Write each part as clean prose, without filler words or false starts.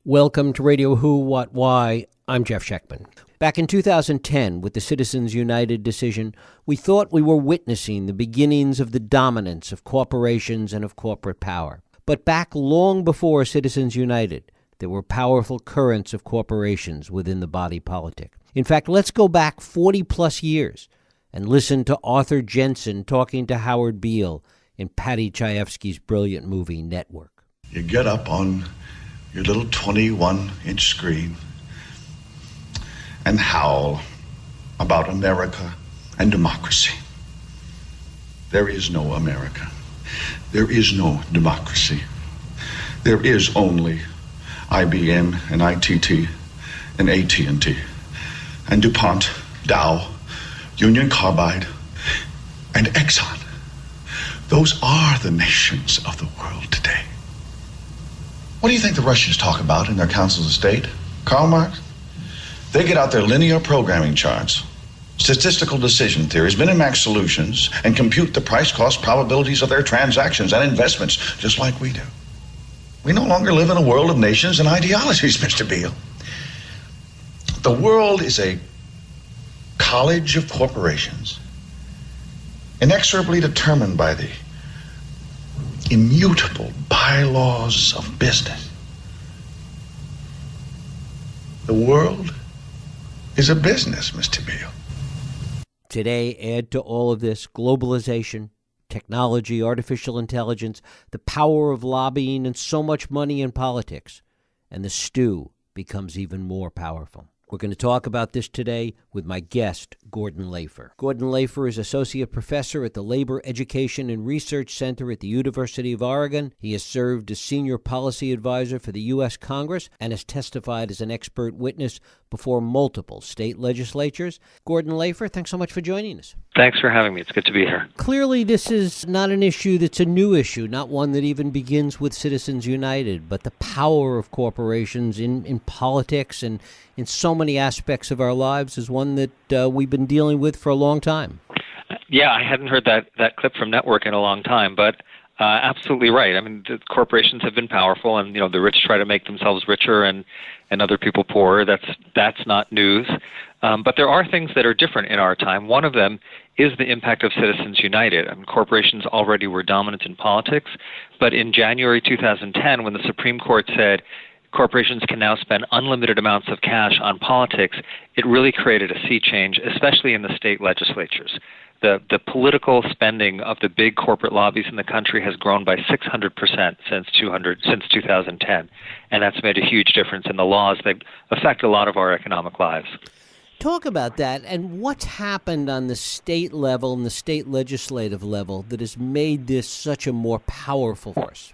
Welcome to Radio Who, What, Why. I'm Jeff Schechtman. Back in 2010, with the Citizens United decision, we thought we were witnessing the beginnings of the dominance of corporations and of corporate power. But back long before Citizens United, there were powerful currents of corporations within the body politic. In fact, let's go back 40-plus years and listen to Arthur Jensen talking to Howard Beale in Paddy Chayefsky's brilliant movie Network. You get up on your little 21-inch screen and howl about America and democracy. There is no America. There is no democracy. There is only IBM and ITT and AT&T and DuPont, Dow, Union Carbide, and Exxon. Those are the nations of the world today. What do you think the Russians talk about in their councils of state? Karl Marx? They get out their linear programming charts, statistical decision theories, Minimax solutions, and compute the price-cost probabilities of their transactions and investments, just like we do. We no longer live in a world of nations and ideologies, Mr. Beale. The world is a college of corporations, inexorably determined by the immutable bylaws of business. The world is a business, Mr. Beale. Today, add to all of this globalization, technology, artificial intelligence, the power of lobbying, and so much money in politics, and the stew becomes even more powerful. We're going to talk about this today with my guest, Gordon Lafer. Gordon Lafer is Associate Professor at the Labor Education and Research Center at the University of Oregon. He has served as Senior Policy Advisor for the U.S. Congress and has testified as an expert witness before multiple state legislatures. Gordon Lafer, thanks so much for joining us. Thanks for having me. It's good to be here. Clearly, this is not an issue that's a new issue, not one that even begins with Citizens United, but the power of corporations in politics and in so many aspects of our lives is one that we've been dealing with for a long time. Yeah, I hadn't heard that clip from Network in a long time, but absolutely right. I mean, the corporations have been powerful, and the rich try to make themselves richer and other people poorer. That's not news. But there are things that are different in our time. One of them is the impact of Citizens United. I mean, corporations already were dominant in politics, but in January 2010, when the Supreme Court said corporations can now spend unlimited amounts of cash on politics, it really created a sea change, especially in the state legislatures. The political spending of the big corporate lobbies in the country has grown by 600% since 2010, and that's made a huge difference in the laws that affect a lot of our economic lives. Talk about that and what's happened on the state level and the state legislative level that has made this such a more powerful force.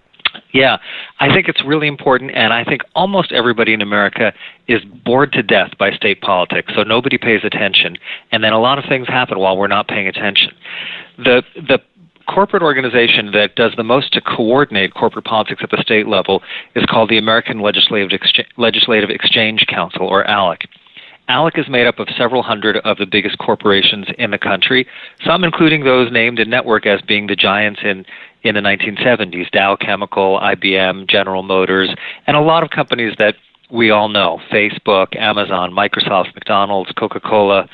Yeah, I think it's really important, and I think almost everybody in America is bored to death by state politics, so nobody pays attention, and then a lot of things happen while we're not paying attention. The corporate organization that does the most to coordinate corporate politics at the state level is called the American Legislative Exchange Council, or ALEC. ALEC is made up of several hundred of the biggest corporations in the country, some including those named in Network as being the giants in the 1970s, Dow Chemical, IBM, General Motors, and a lot of companies that we all know, Facebook, Amazon, Microsoft, McDonald's, Coca-Cola.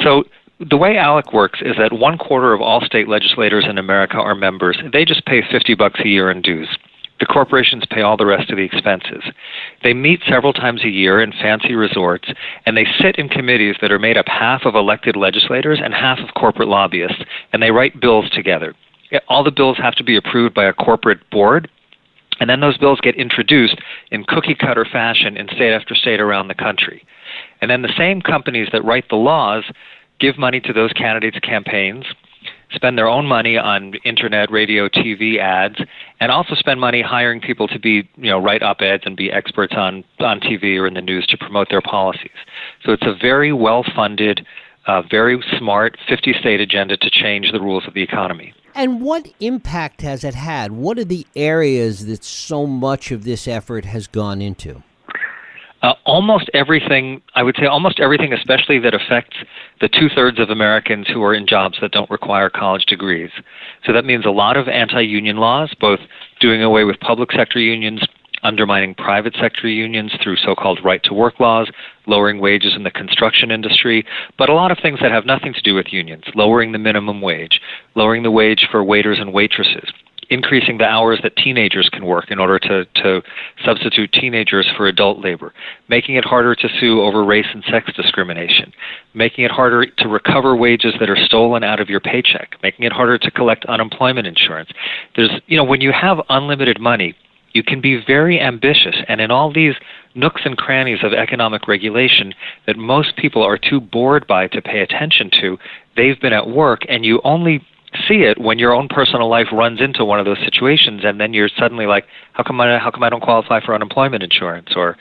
So the way ALEC works is that 1/4 of all state legislators in America are members. They just pay $50 a year in dues. The corporations pay all the rest of the expenses. They meet several times a year in fancy resorts, and they sit in committees that are made up half of elected legislators and half of corporate lobbyists, and they write bills together. All the bills have to be approved by a corporate board, and then those bills get introduced in cookie-cutter fashion in state after state around the country. And then the same companies that write the laws give money to those candidates' campaigns, spend their own money on internet, radio, TV ads, and also spend money hiring people to be, write op-eds and be experts on TV or in the news to promote their policies. So it's a very well-funded, very smart 50-state agenda to change the rules of the economy. And what impact has it had? What are the areas that so much of this effort has gone into? Almost everything, I would say almost everything, especially that affects the 2/3 of Americans who are in jobs that don't require college degrees. So that means a lot of anti-union laws, both doing away with public sector unions undermining private sector unions through so-called right-to-work laws, lowering wages in the construction industry, but a lot of things that have nothing to do with unions, lowering the minimum wage, lowering the wage for waiters and waitresses, increasing the hours that teenagers can work in order to substitute teenagers for adult labor, making it harder to sue over race and sex discrimination, making it harder to recover wages that are stolen out of your paycheck, making it harder to collect unemployment insurance. When you have unlimited money, you can be very ambitious, and in all these nooks and crannies of economic regulation that most people are too bored by to pay attention to, they've been at work, and you only see it when your own personal life runs into one of those situations, and then you're suddenly like, how come I don't qualify for unemployment insurance, or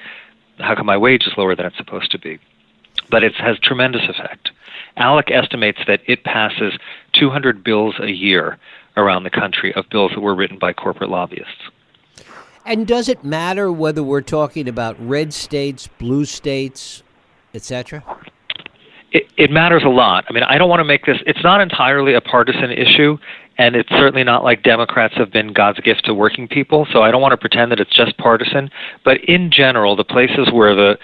how come my wage is lower than it's supposed to be? But it has tremendous effect. ALEC estimates that it passes 200 bills a year around the country of bills that were written by corporate lobbyists. And does it matter whether we're talking about red states, blue states, etc.? It matters a lot. I mean, I don't want to make this, it's not entirely a partisan issue, and it's certainly not like Democrats have been God's gift to working people, so I don't want to pretend that it's just partisan. But in general, the places where the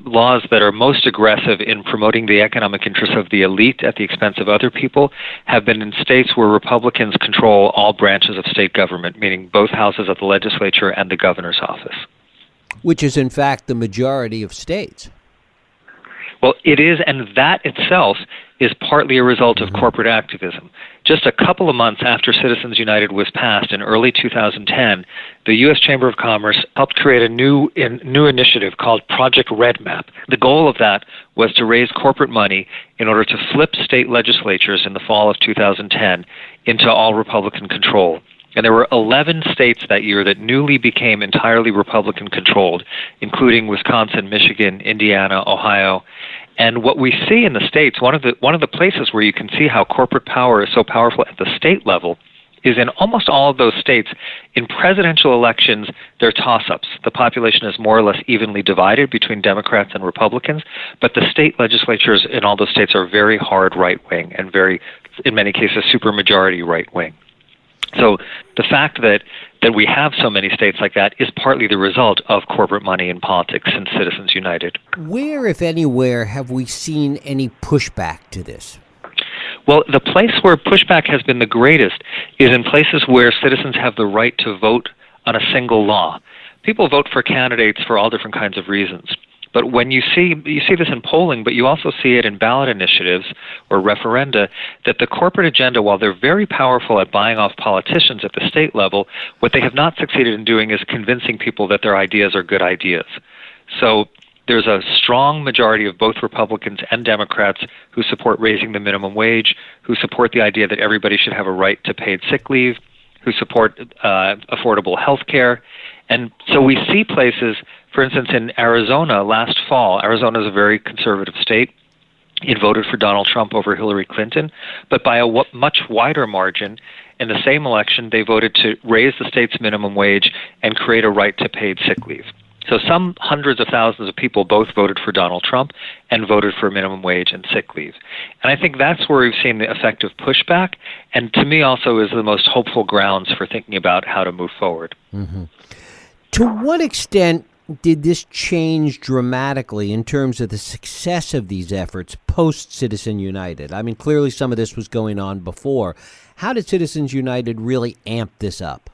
laws that are most aggressive in promoting the economic interests of the elite at the expense of other people have been in states where Republicans control all branches of state government, meaning both houses of the legislature and the governor's office. Which is, in fact, the majority of states. Well, it is, and that itself is partly a result of corporate activism. Just a couple of months after Citizens United was passed in early 2010, the U.S. Chamber of Commerce helped create a new initiative called Project Red Map. The goal of that was to raise corporate money in order to flip state legislatures in the fall of 2010 into all Republican control. And there were 11 states that year that newly became entirely Republican-controlled, including Wisconsin, Michigan, Indiana, Ohio. And what we see in the states, one of the places where you can see how corporate power is so powerful at the state level, is in almost all of those states. In presidential elections, they're toss-ups. The population is more or less evenly divided between Democrats and Republicans, but the state legislatures in all those states are very hard right-wing and very, in many cases, supermajority right-wing. So the fact that we have so many states like that is partly the result of corporate money in politics since Citizens United. Where, if anywhere, have we seen any pushback to this? Well, the place where pushback has been the greatest is in places where citizens have the right to vote on a single law. People vote for candidates for all different kinds of reasons. But when you see this in polling, but you also see it in ballot initiatives or referenda, that the corporate agenda, while they're very powerful at buying off politicians at the state level, what they have not succeeded in doing is convincing people that their ideas are good ideas. So there's a strong majority of both Republicans and Democrats who support raising the minimum wage, who support the idea that everybody should have a right to paid sick leave, who support affordable health care. And so we see places, for instance, in Arizona last fall. Arizona is a very conservative state. It voted for Donald Trump over Hillary Clinton, but by a much wider margin. In the same election, they voted to raise the state's minimum wage and create a right to paid sick leave. So some hundreds of thousands of people both voted for Donald Trump and voted for minimum wage and sick leave. And I think that's where we've seen the effect of pushback, and to me also is the most hopeful grounds for thinking about how to move forward. Mm-hmm. To what extent did this change dramatically in terms of the success of these efforts post-Citizens United? I mean, clearly some of this was going on before. How did Citizens United really amp this up?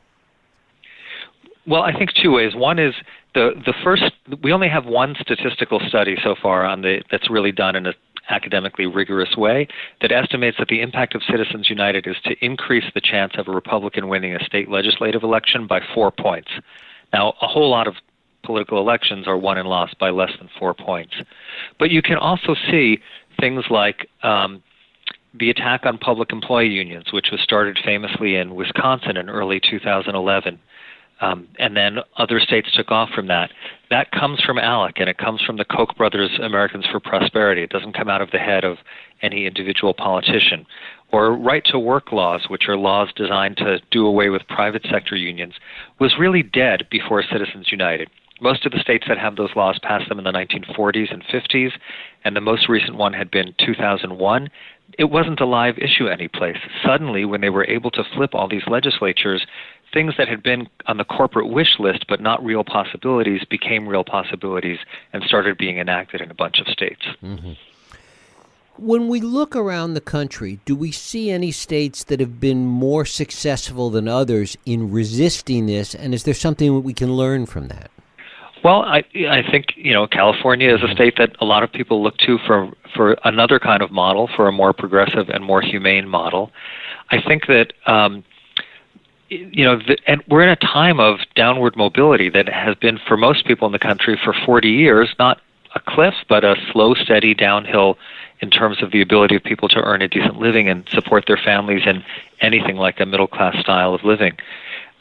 Well, I think two ways. One is the first, we only have one statistical study so far that's really done in an academically rigorous way that estimates that the impact of Citizens United is to increase the chance of a Republican winning a state legislative election by 4 points. Now, a whole lot of political elections are won and lost by less than 4 points. But you can also see things like the attack on public employee unions, which was started famously in Wisconsin in early 2011. And then other states took off from that. That comes from ALEC, and it comes from the Koch brothers' Americans for Prosperity. It doesn't come out of the head of any individual politician. Or right-to-work laws, which are laws designed to do away with private sector unions, was really dead before Citizens United. Most of the states that have those laws passed them in the 1940s and 50s, and the most recent one had been 2001. It wasn't a live issue anyplace. Suddenly, when they were able to flip all these legislatures, things that had been on the corporate wish list but not real possibilities became real possibilities and started being enacted in a bunch of states. Mm-hmm. When we look around the country, do we see any states that have been more successful than others in resisting this, and is there something that we can learn from that? Well, I think, California is a state that a lot of people look to for another kind of model, for a more progressive and more humane model. I think that, and we're in a time of downward mobility that has been for most people in the country for 40 years, not a cliff, but a slow, steady downhill in terms of the ability of people to earn a decent living and support their families in anything like a middle-class style of living.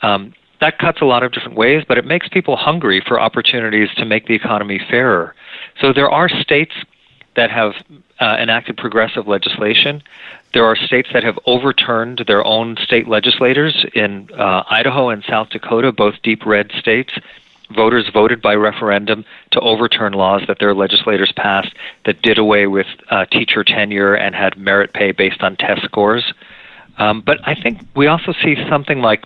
That cuts a lot of different ways, but it makes people hungry for opportunities to make the economy fairer. So there are states that have enacted progressive legislation. There are states that have overturned their own state legislators. In Idaho and South Dakota, both deep red states, voters voted by referendum to overturn laws that their legislators passed that did away with teacher tenure and had merit pay based on test scores. But I think we also see something like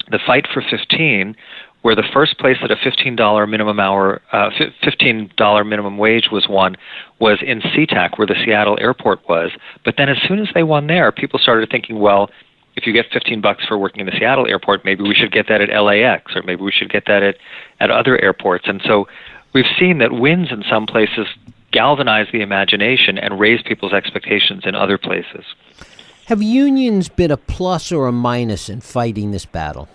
the Fight for 15, where the first place that a $15 minimum wage was won was in SeaTac, where the Seattle airport was. But then as soon as they won there, people started thinking, well, if you get $15 for working in the Seattle airport, maybe we should get that at LAX, or maybe we should get that at other airports. And so we've seen that wins in some places galvanize the imagination and raise people's expectations in other places. Have unions been a plus or a minus in fighting this battle?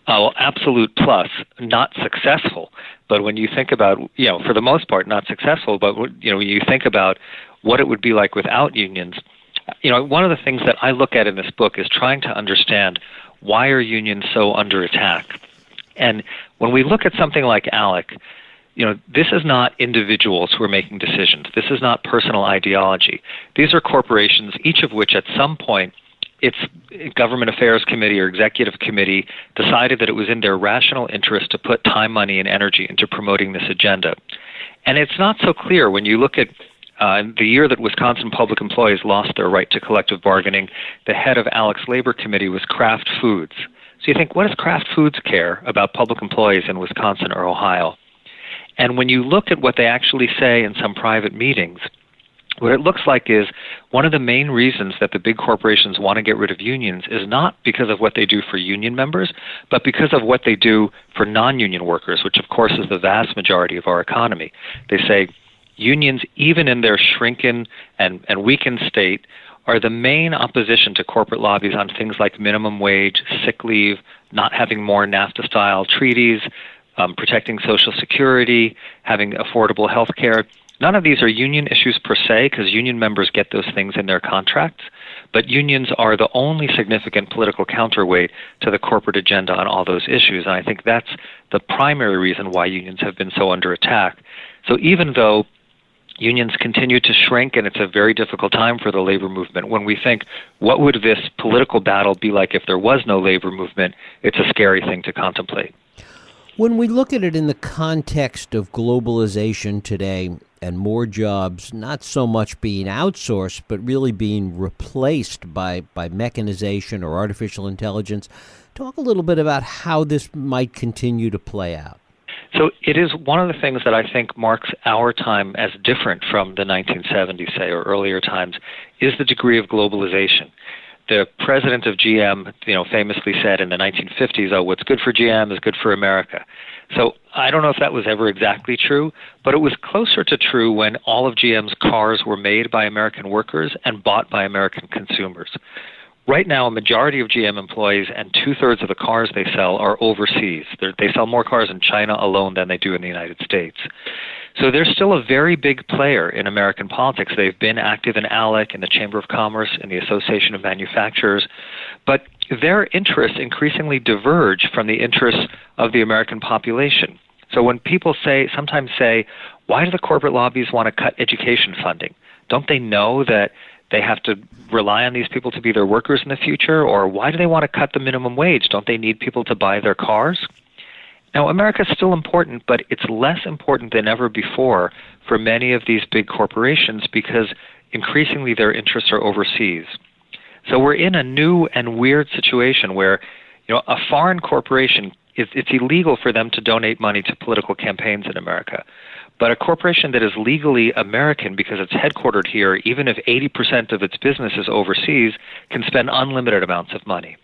Well, absolute plus, not successful. But when you think about, for the most part, not successful, but, when you think about what it would be like without unions, one of the things that I look at in this book is trying to understand why are unions so under attack. And when we look at something like ALEC, this is not individuals who are making decisions. This is not personal ideology. These are corporations, each of which at some point its government affairs committee or executive committee decided that it was in their rational interest to put time, money, and energy into promoting this agenda. And it's not so clear when you look at the year that Wisconsin public employees lost their right to collective bargaining, the head of ALEC's labor committee was Kraft Foods. So you think, what does Kraft Foods care about public employees in Wisconsin or Ohio? And when you look at what they actually say in some private meetings, what it looks like is one of the main reasons that the big corporations want to get rid of unions is not because of what they do for union members, but because of what they do for non-union workers, which of course is the vast majority of our economy. They say unions, even in their shrunken and weakened state, are the main opposition to corporate lobbies on things like minimum wage, sick leave, not having more NAFTA-style treaties, protecting Social Security, having affordable health care. None of these are union issues per se, because union members get those things in their contracts, but unions are the only significant political counterweight to the corporate agenda on all those issues, and I think that's the primary reason why unions have been so under attack. So even though unions continue to shrink, and it's a very difficult time for the labor movement, when we think, what would this political battle be like if there was no labor movement, it's a scary thing to contemplate. When we look at it in the context of globalization today and more jobs not so much being outsourced, but really being replaced by mechanization or artificial intelligence, talk a little bit about how this might continue to play out. So it is one of the things that I think marks our time as different from the 1970s, say, or earlier times, is the degree of globalization. The president of GM, famously said in the 1950s, "Oh, what's good for GM is good for America." So I don't know if that was ever exactly true, but it was closer to true when all of GM's cars were made by American workers and bought by American consumers. Right now, a majority of GM employees and 2/3 of the cars they sell are overseas. They sell more cars in China alone than they do in the United States. So they're still a very big player in American politics. They've been active in ALEC, in the Chamber of Commerce, in the Association of Manufacturers, but their interests increasingly diverge from the interests of the American population. So when people sometimes say, why do the corporate lobbies want to cut education funding? Don't they know that they have to rely on these people to be their workers in the future? Or why do they want to cut the minimum wage? Don't they need people to buy their cars? Now, America is still important, but it's less important than ever before for many of these big corporations because increasingly their interests are overseas. So we're in a new and weird situation where, A foreign corporation, it's illegal for them to donate money to political campaigns in America. But a corporation that is legally American because it's headquartered here, even if 80% of its business is overseas, can spend unlimited amounts of money.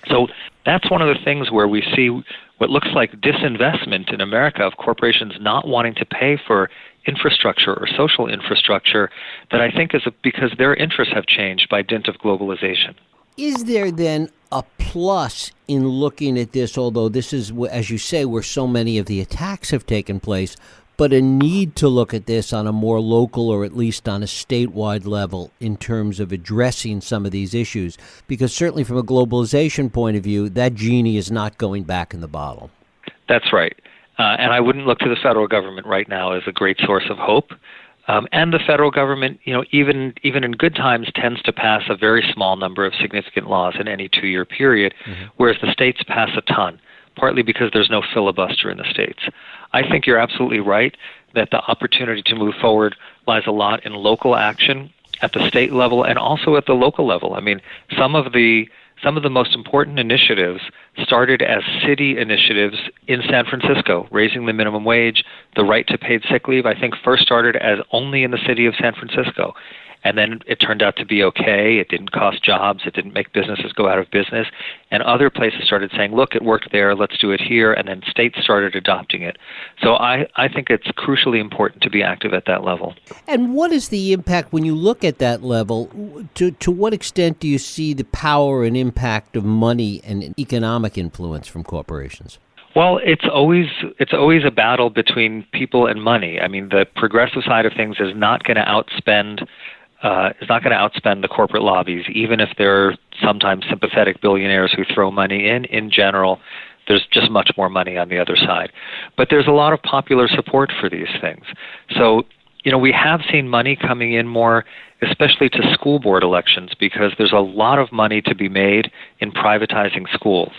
So that's one of the things where we see what looks like disinvestment in America of corporations not wanting to pay for infrastructure or social infrastructure that I think is because their interests have changed by dint of globalization. Is there then a plus in looking at this, although this is, as you say, where so many of the attacks have taken place, but a need to look at this on a more local or at least on a statewide level in terms of addressing some of these issues? Because certainly from a globalization point of view, that genie is not going back in the bottle. That's right. And I wouldn't look to the federal government right now as a great source of hope. And the federal government, even in good times, tends to pass a very small number of significant laws in any 2-year period, whereas the states pass a ton, partly because there's no filibuster in the states. I think you're absolutely right that the opportunity to move forward lies a lot in local action at the state level and also at the local level. I mean, some of the most important initiatives started as city initiatives in San Francisco, raising the minimum wage, the right to paid sick leave, I think first started as only in the city of San Francisco. And then it turned out to be okay. It didn't cost jobs. It didn't make businesses go out of business. And other places started saying, look, it worked there. Let's do it here. And then states started adopting it. So I think it's crucially important to be active at that level. And what is the impact when you look at that level? To what extent do you see the power and impact of money and economic influence from corporations? Well, it's always a battle between people and money. I mean, the progressive side of things is not going to outspend the corporate lobbies, even if they're sometimes sympathetic billionaires who throw money in. In general, there's just much more money on the other side. But there's a lot of popular support for these things. So, we have seen money coming in more, especially to school board elections, because there's a lot of money to be made in privatizing schools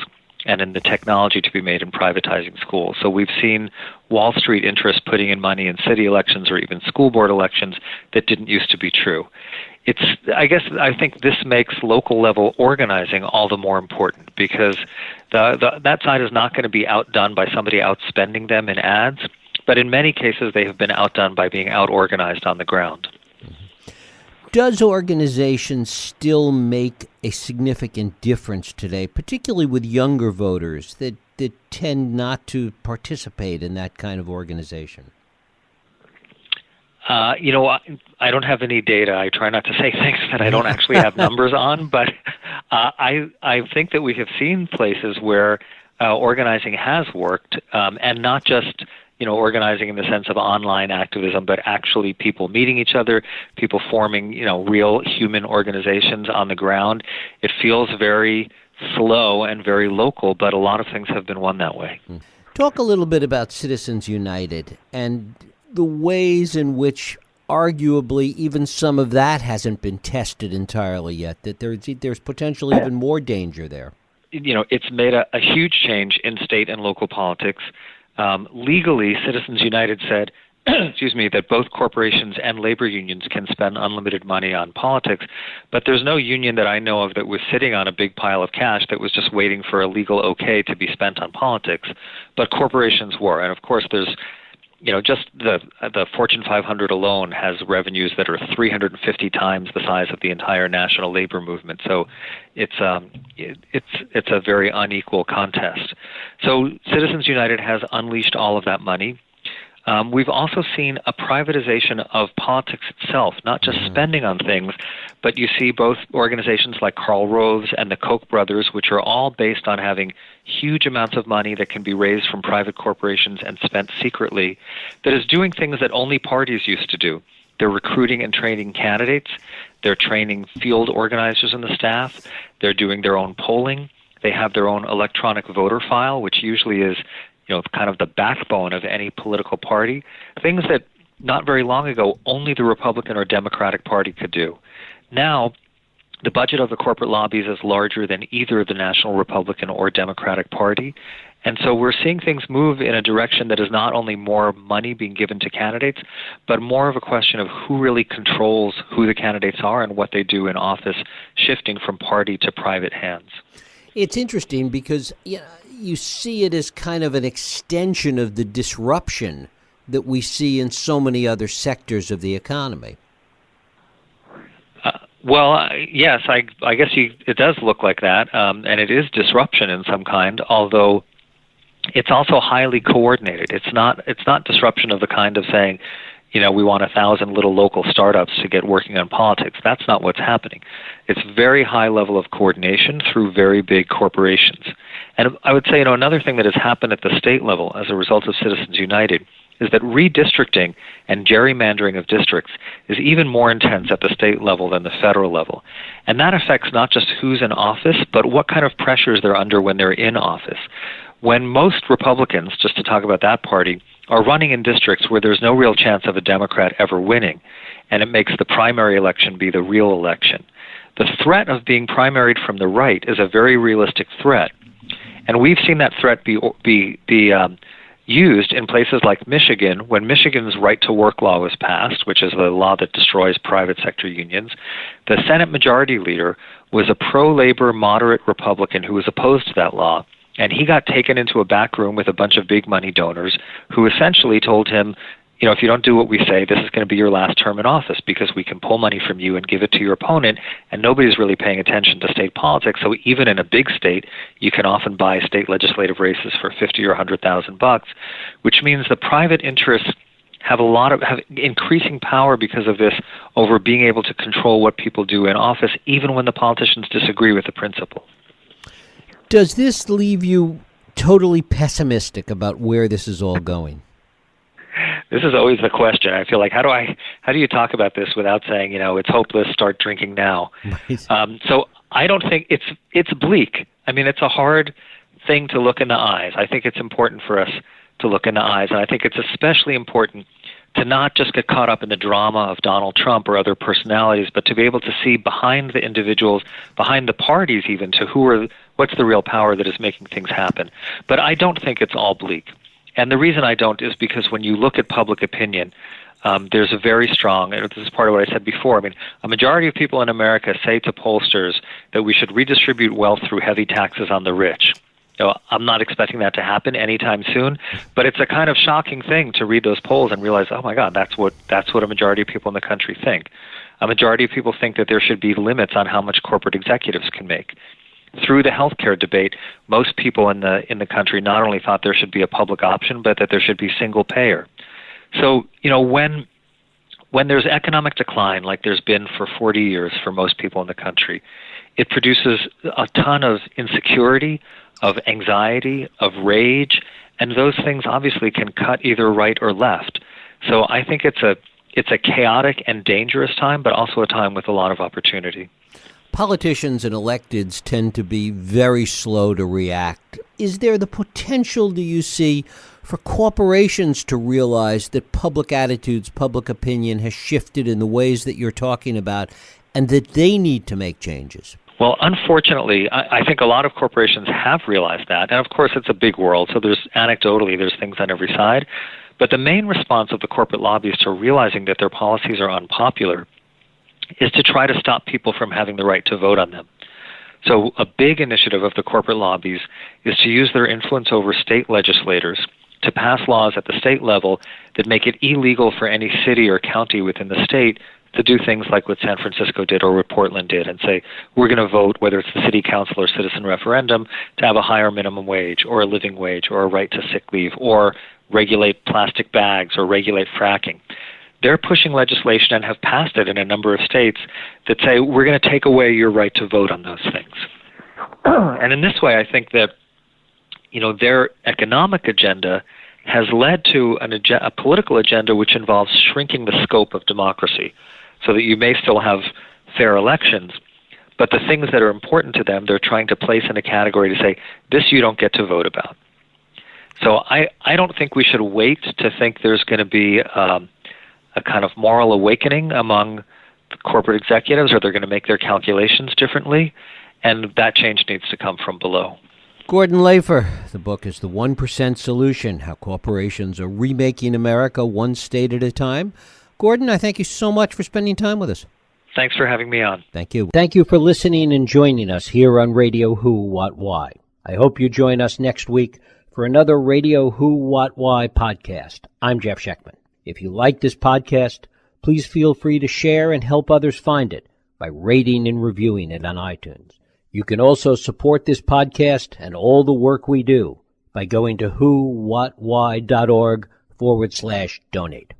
and in the technology to be made in privatizing schools. So we've seen Wall Street interests putting in money in city elections or even school board elections that didn't used to be true. I think this makes local level organizing all the more important because that side is not going to be outdone by somebody outspending them in ads, but in many cases they have been outdone by being out-organized on the ground. Does organization still make a significant difference today, particularly with younger voters that tend not to participate in that kind of organization? I don't have any data. I try not to say things that I don't actually have numbers on, but I think that we have seen places where organizing has worked, and not just organizing in the sense of online activism, but actually people meeting each other, people forming, real human organizations on the ground. It feels very slow and very local, but a lot of things have been won that way. Talk a little bit about Citizens United and the ways in which arguably even some of that hasn't been tested entirely yet, that there's potentially even more danger there. It's made a huge change in state and local politics. Legally, Citizens United said, that both corporations and labor unions can spend unlimited money on politics, but there's no union that I know of that was sitting on a big pile of cash that was just waiting for a legal okay to be spent on politics, but corporations were. And of course, there's just the Fortune 500 alone has revenues that are 350 times the size of the entire national labor movement. So it's a very unequal contest. So Citizens United has unleashed all of that money. We've also seen a privatization of politics itself, not just spending on things, but you see both organizations like Karl Rove's and the Koch brothers, which are all based on having huge amounts of money that can be raised from private corporations and spent secretly, that is doing things that only parties used to do. They're recruiting and training candidates. They're training field organizers in the staff. They're doing their own polling. They have their own electronic voter file, which usually is kind of the backbone of any political party, things that not very long ago only the Republican or Democratic Party could do. Now, the budget of the corporate lobbies is larger than either the National Republican or Democratic Party, and so we're seeing things move in a direction that is not only more money being given to candidates, but more of a question of who really controls who the candidates are and what they do in office, shifting from party to private hands. It's interesting because you see it as kind of an extension of the disruption that we see in so many other sectors of the economy. Yes, I guess it does look like that, and it is disruption in some kind, although it's also highly coordinated. It's not disruption of the kind of saying, we want 1,000 little local startups to get working on politics. That's not what's happening. It's very high level of coordination through very big corporations. And I would say, another thing that has happened at the state level as a result of Citizens United is that redistricting and gerrymandering of districts is even more intense at the state level than the federal level. And that affects not just who's in office, but what kind of pressures they're under when they're in office. When most Republicans, just to talk about that party, are running in districts where there's no real chance of a Democrat ever winning, and it makes the primary election be the real election. The threat of being primaried from the right is a very realistic threat. And we've seen that threat be used in places like Michigan, when Michigan's right-to-work law was passed, which is the law that destroys private sector unions. The Senate Majority Leader was a pro-labor moderate Republican who was opposed to that law, and he got taken into a back room with a bunch of big money donors who essentially told him, if you don't do what we say, this is going to be your last term in office because we can pull money from you and give it to your opponent, and nobody's really paying attention to state politics. So even in a big state, you can often buy state legislative races for $50,000 or $100,000, which means the private interests have increasing power because of this over being able to control what people do in office, even when the politicians disagree with the principle. Does this leave you totally pessimistic about where this is all going? This is always the question. I feel like how do you talk about this without saying, it's hopeless, start drinking now. Right. So I don't think it's bleak. I mean, it's a hard thing to look in the eyes. I think it's important for us to look in the eyes, and I think it's especially important to not just get caught up in the drama of Donald Trump or other personalities, but to be able to see behind the individuals, behind the parties even, to what's the real power that is making things happen. But I don't think it's all bleak. And the reason I don't is because when you look at public opinion, there's a very strong, and this is part of what I said before, a majority of people in America say to pollsters that we should redistribute wealth through heavy taxes on the rich. I'm not expecting that to happen anytime soon, but it's a kind of shocking thing to read those polls and realize, oh my God, that's what a majority of people in the country think. A majority of people think that there should be limits on how much corporate executives can make. Through the healthcare debate, most people in the country not only thought there should be a public option, but that there should be single payer. So, when there's economic decline, like there's been for 40 years for most people in the country, it produces a ton of insecurity, of anxiety, of rage, and those things obviously can cut either right or left. So I think it's a chaotic and dangerous time, but also a time with a lot of opportunity. Politicians and electeds tend to be very slow to react. Is there the potential, do you see, for corporations to realize that public attitudes, public opinion has shifted in the ways that you're talking about, and that they need to make changes? Well, unfortunately, I think a lot of corporations have realized that. And of course, it's a big world, so there's things on every side. But the main response of the corporate lobbyies to realizing that their policies are unpopular is to try to stop people from having the right to vote on them. So a big initiative of the corporate lobbies is to use their influence over state legislators to pass laws at the state level that make it illegal for any city or county within the state to do things like what San Francisco did or what Portland did and say, we're going to vote, whether it's the city council or citizen referendum, to have a higher minimum wage or a living wage or a right to sick leave or regulate plastic bags or regulate fracking. They're pushing legislation and have passed it in a number of states that say, we're going to take away your right to vote on those things. And in this way, I think that, their economic agenda has led to a political agenda which involves shrinking the scope of democracy so that you may still have fair elections, but the things that are important to them, they're trying to place in a category to say, this you don't get to vote about. So I don't think we should wait to think there's going to be a kind of moral awakening among corporate executives, or they're going to make their calculations differently, and that change needs to come from below. Gordon Lafer, the book is The 1% Solution, How Corporations Are Remaking America One State at a Time. Gordon, I thank you so much for spending time with us. Thanks for having me on. Thank you. Thank you for listening and joining us here on Radio Who, What, Why. I hope you join us next week for another Radio Who, What, Why podcast. I'm Jeff Schechtman. If you like this podcast, please feel free to share and help others find it by rating and reviewing it on iTunes. You can also support this podcast and all the work we do by going to whowhatwhy.org/donate.